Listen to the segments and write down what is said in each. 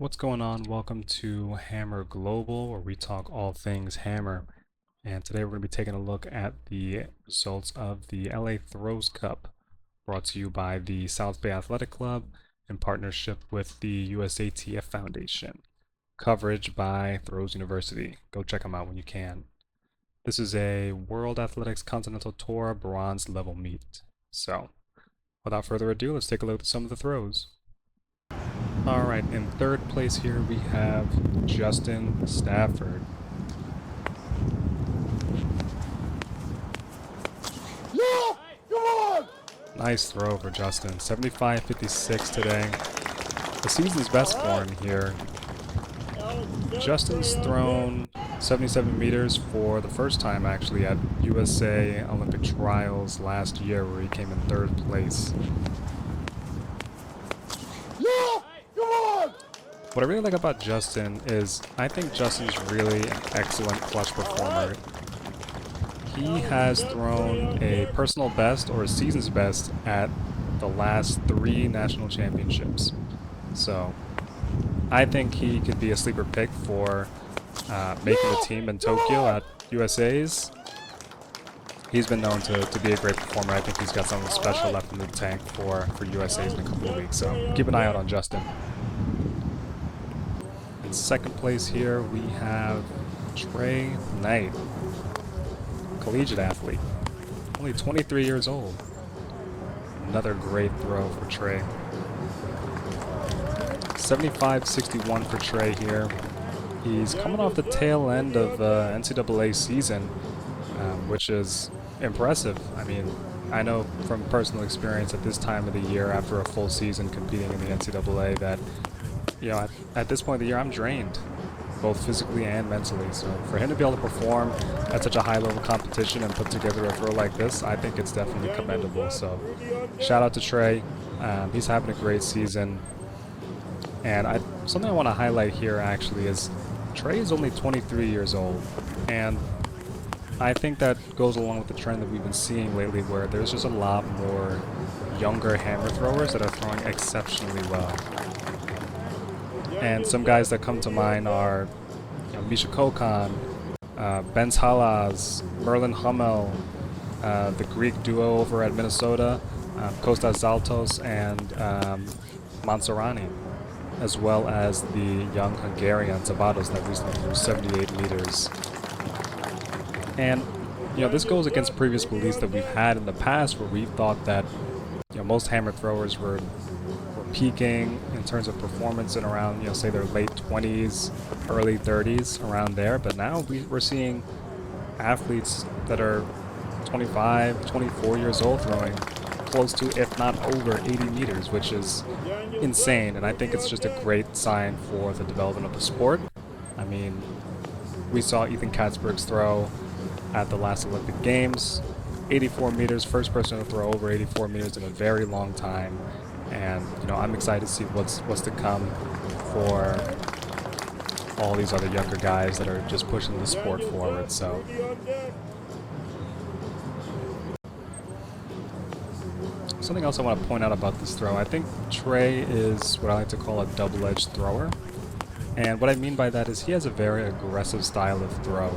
What's going on? Welcome to Hammer Global, where we talk all things Hammer. And today we're going to be taking a look at the results of the LA Throws Cup, brought to you by the South Bay Athletic Club in partnership with the USATF Foundation. Coverage by Throws University. Go check them out when you can. This is a World Athletics Continental Tour bronze level meet. So, without further ado, let's take a look at some of the throws. Alright, in third place here we have Justin Stafford. Yeah! Come on! Nice throw for Justin. 75.56 today. The season's best for him here. Justin's thrown 77 meters for the first time actually at USA Olympic Trials last year, where he came in third place. Yeah! Come on! What I really like about Justin is I think Justin's really an excellent clutch performer. He has thrown a personal best or a season's best at the last 3 national championships. So I think he could be a sleeper pick for making the team in Tokyo at USA's. He's been known to be a great performer. I think he's got something special left in the tank for USA's in a couple of weeks. So keep an eye out on Justin. In second place here we have Trey Knight, collegiate athlete, only 23 years old. Another great throw for Trey. 75.61 for Trey here. He's coming off the tail end of NCAA season, which is impressive. I mean, I know from personal experience at this time of the year, after a full season competing in the NCAA, that at this point of the year I'm drained, both physically and mentally. So for him to be able to perform at such a high level competition and put together a throw like this, I think it's definitely commendable. So shout out to Trey. He's having a great season. And something I want to highlight here actually is Trey is only 23 years old, and I think that goes along with the trend that we've been seeing lately, where there's just a lot more younger hammer throwers that are throwing exceptionally well. And some guys that come to mind are Misha Kokan, Ben Talas, Merlin Hummel, the Greek duo over at Minnesota, Kostas Zaltos and Mansourani, as well as the young Hungarian Zabatos that recently threw 78 meters. And this goes against previous beliefs that we've had in the past, where we thought that most hammer throwers were peaking in terms of performance in around say their late 20s, early 30s, around there. But now we're seeing athletes that are 25, 24 years old throwing close to, if not over, 80 meters, which is insane. And I think it's just a great sign for the development of the sport. I mean, we saw Ethan Katzberg's throw at the last Olympic Games, 84 meters, first person to throw over 84 meters in a very long time. And I'm excited to see what's to come for all these other younger guys that are just pushing the sport forward. So something else I want to point out about this throw, I think Trey is what I like to call a double-edged thrower. And what I mean by that is he has a very aggressive style of throw.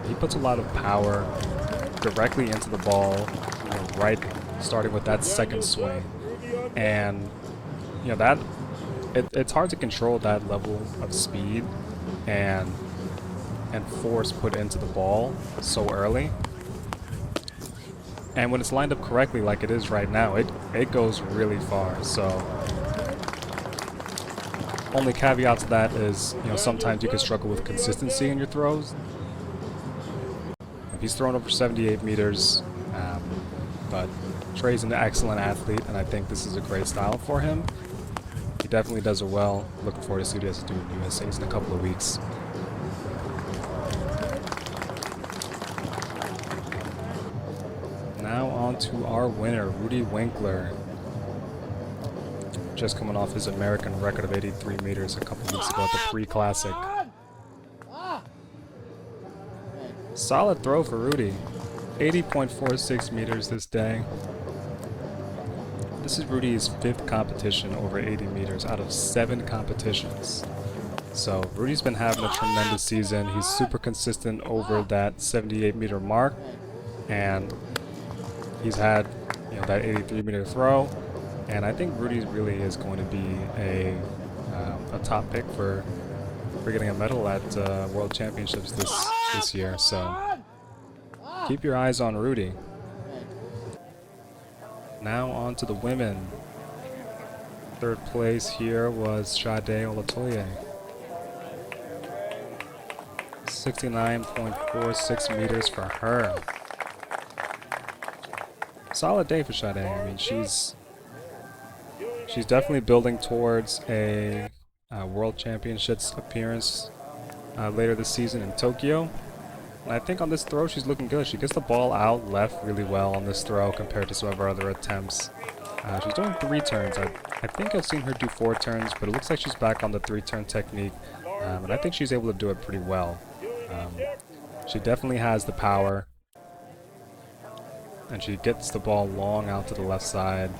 He puts a lot of power directly into the ball, right starting with that second swing. And it's hard to control that level of speed and force put into the ball so early. And when it's lined up correctly, like it is right now, it goes really far. So only caveat to that is, sometimes you can struggle with consistency in your throws. He's thrown over 78 meters, but Trey's an excellent athlete, and I think this is a great style for him. He definitely does it well. Looking forward to see what he has to do in USA's in a couple of weeks. Now on to our winner, Rudy Winkler. Just coming off his American record of 83 meters a couple weeks ago at the Pre-Classic. Solid throw for Rudy. 80.46 meters this day. This is Rudy's 5th competition over 80 meters out of 7 competitions. So Rudy's been having a tremendous season. He's super consistent over that 78-meter mark, and he's had, you know, that 83-meter throw. And I think Rudy really is going to be a top pick for getting a medal at World Championships this year. So keep your eyes on Rudy. Now on to the women. 3rd place here was Sade Olatoye. 69.46 meters for her. Solid day for Sade. I mean, she's definitely building towards a World Championships appearance later this season in Tokyo. And I think on this throw she's looking good. She gets the ball out left really well on this throw compared to some of her other attempts. She's doing 3 turns. I think I've seen her do 4 turns, but it looks like she's back on the 3-turn technique. And I think she's able to do it pretty well. She definitely has the power. And she gets the ball long out to the left side.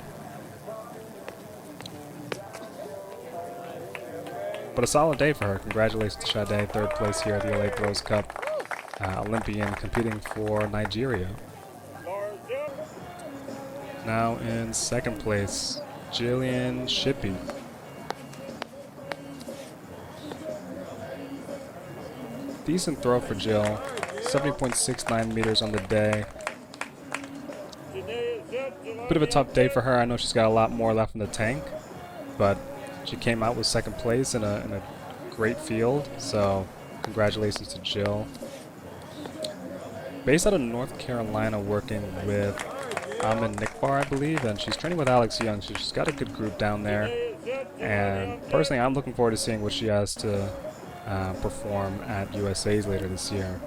But a solid day for her. Congratulations to Sade, 3rd place here at the LA Throws Cup. Olympian competing for Nigeria. Now in 2nd place, Jillian Shippey. Decent throw for Jill. 70.69 meters on the day. Bit of a tough day for her. I know she's got a lot more left in the tank, but she came out with 2nd place in a great field. So congratulations to Jill. Based out of North Carolina, working with Amin Nikbar, I believe, and she's training with Alex Young, so she's got a good group down there. And personally, I'm looking forward to seeing what she has to perform at USA's later this year,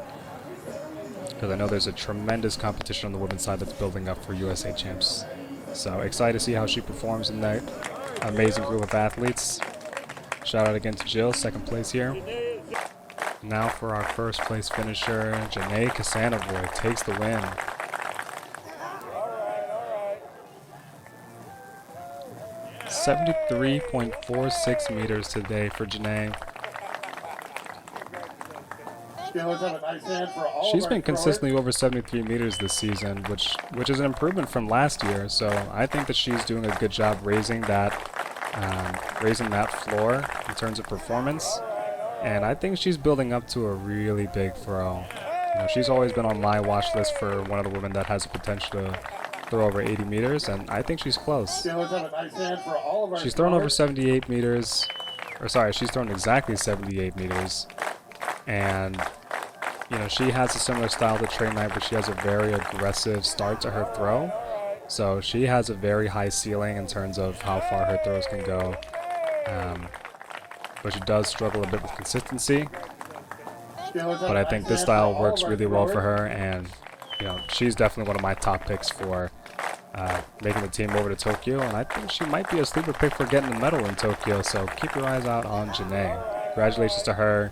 because I know there's a tremendous competition on the women's side that's building up for USA Champs. So excited to see how she performs in that amazing group of athletes. Shout out again to Jill, 2nd place here. Now for our 1st place finisher, Janae Kasanovoy takes the win. All right. 73.46 meters today for Janae. She's been consistently over 73 meters this season, which is an improvement from last year. So I think that she's doing a good job raising that floor in terms of performance. And I think she's building up to a really big throw. You know, she's always been on my watch list for one of the women that has the potential to throw over 80 meters, and I think she's close. She's thrown over 78 meters, or sorry, she's thrown exactly 78 meters. And, you know, she has a similar style to Trey Knight, but she has a very aggressive start to her throw. So she has a very high ceiling in terms of how far her throws can go. But she does struggle a bit with consistency. But I think this style works really well for her, and you know, she's definitely one of my top picks for making the team over to Tokyo, and I think she might be a sleeper pick for getting the medal in Tokyo. So keep your eyes out on Janae. Congratulations to her.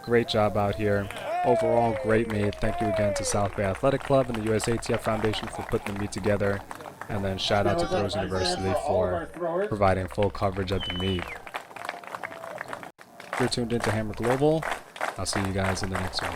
Great job out here. Overall, great meet. Thank you again to South Bay Athletic Club and the USATF Foundation for putting the meet together. And then shout out to Throws University for providing full coverage of the meet. You're tuned into Hammer Global. I'll see you guys in the next one.